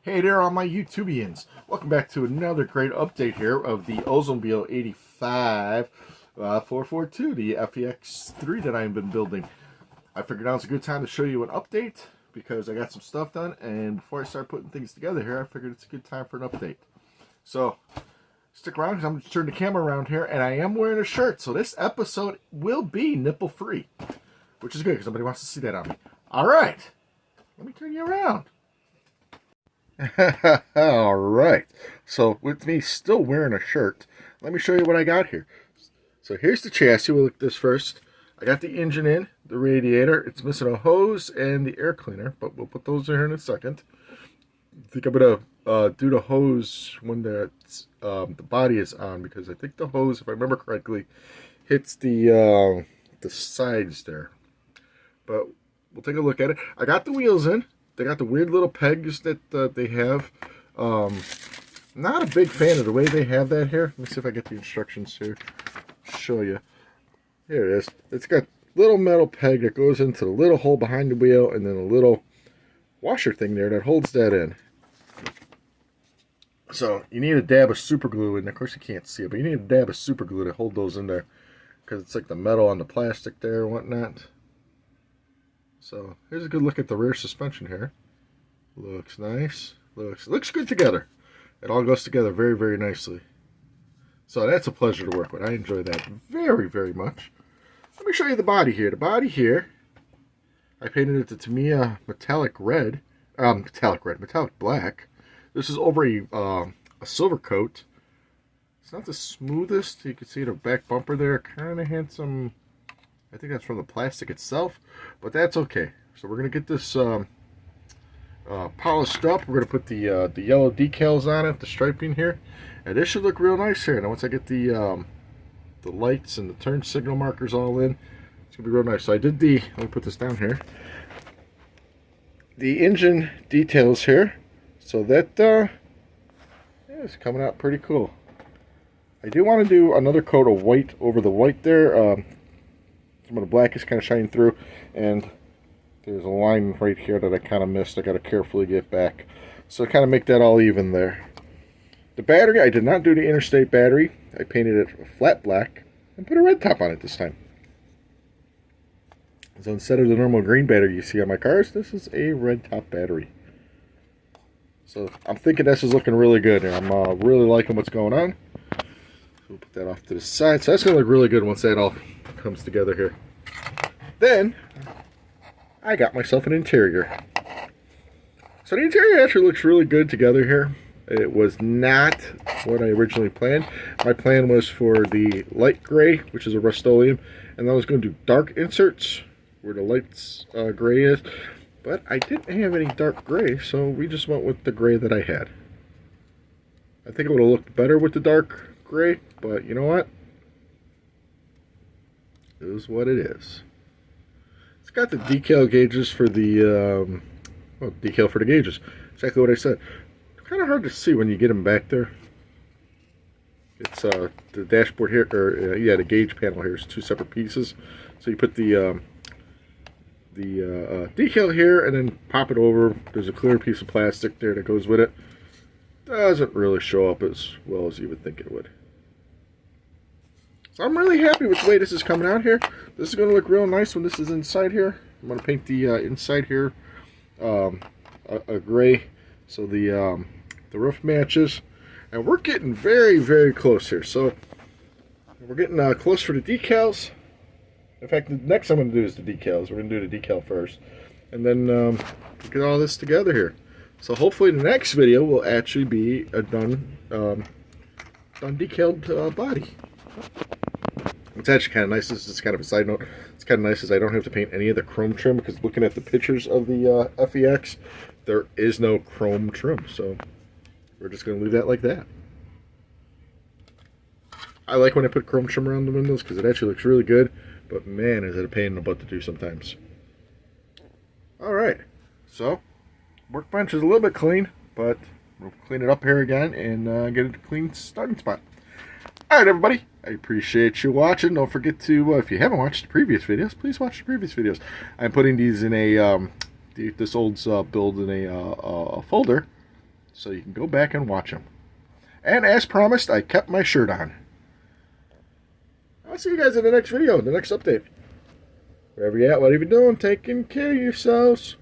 Hey there, all my YouTubians. Welcome back to another great update here of the Oldsmobile 85 442, the FEX3 that I've been building. I figured now's a good time to show you an update because I got some stuff done, and before I start putting things together here, I figured it's a good time for an update. So, stick around because I'm going to turn the camera around here, and I am wearing a shirt, so this episode will be nipple-free, which is good because nobody wants to see that on me. Alright, let me turn you around. Alright, so with me still wearing a shirt, let me show you what I got here. So here's the chassis. We'll look at this first. I got the engine in, the radiator. It's missing a hose and the air cleaner, but we'll put those in here in a second. I think I'm going to do the hose when the body is on, because I think the hose, if I remember correctly, hits the sides there. But we'll take a look at it. I got the wheels in. They got the weird little pegs that they have. Not a big fan of the way they have that here. Let me see if I get the instructions here. Show you. Here it is. It's got little metal peg that goes into the little hole behind the wheel, and then a little washer thing there that holds that in. So you need a dab of super glue, and of course you can't see it, but you need a dab of super glue to hold those in there, because it's like the metal on the plastic there and whatnot. So here's a good look at the rear suspension here. Looks nice. Looks good together. It all goes together very, very nicely. So that's a pleasure to work with. I enjoy that very, very much. Let me show you the body here. The body here, I painted it to Tamiya metallic black. This is over a silver coat. It's not the smoothest. You can see the back bumper there. Kind of had some, I think that's from the plastic itself, but that's okay. So we're going to get this polished up. We're going to put the yellow decals on it, the striping here, and this should look real nice here. Now once I get the lights and the turn signal markers all in, it's going to be real nice. So I did let me put this down here, the engine details here. So that yeah, it's coming out pretty cool. I do want to do another coat of white over the white there. Some of the black is kind of shining through, and there's a line right here that I kind of missed. I got to carefully get back, so kind of make that all even there. The battery, I did not do the interstate battery. I painted it flat black and put a red top on it this time. So instead of the normal green battery you see on my cars, this is a red top battery. So I'm thinking this is looking really good, and I'm really liking what's going on. So we'll put that off to the side. So that's going to look really good once that all comes together here. Then I got myself an interior. So the interior actually looks really good together here. It was not what I originally planned. My plan was for the light gray, which is a Rust-Oleum, and I was going to do dark inserts where the lights gray is. But I didn't have any dark gray, so we just went with the gray that I had. I think it would have looked better with the dark gray, but you know what? It is what it is. It's got the decal gauges for the, well, decal for the gauges. Exactly what I said. Kind of hard to see when you get them back there. It's the dashboard here, or yeah, the gauge panel here is two separate pieces. So you put the decal here and then pop it over. There's a clear piece of plastic there that goes with it. Doesn't really show up as well as you would think it would. So I'm really happy with the way this is coming out here. This is going to look real nice when this is inside here. I'm going to paint the inside here a gray so the roof matches. And we're getting very, very close here. So we're getting close for the decals. In fact, the next thing I'm going to do is the decals. We're going to do the decal first. And then get all this together here. So hopefully the next video will actually be a done decaled body. It's actually kind of nice. This is kind of a side note. It's kind of nice as I don't have to paint any of the chrome trim, because looking at the pictures of the FEX, there is no chrome trim. So we're just going to leave that like that. I like when I put chrome trim around the windows because it actually looks really good. But man, is it a pain in the butt to do sometimes. Alright, so workbench is a little bit clean, but we'll clean it up here again and get it a clean starting spot. Alright everybody, I appreciate you watching. Don't forget to, if you haven't watched the previous videos, please watch the previous videos. I'm putting these in a, this Oldsmobile build in a folder so you can go back and watch them. And as promised, I kept my shirt on. I'll see you guys in the next video, the next update. Wherever you're at, whatever you're doing, taking care of yourselves.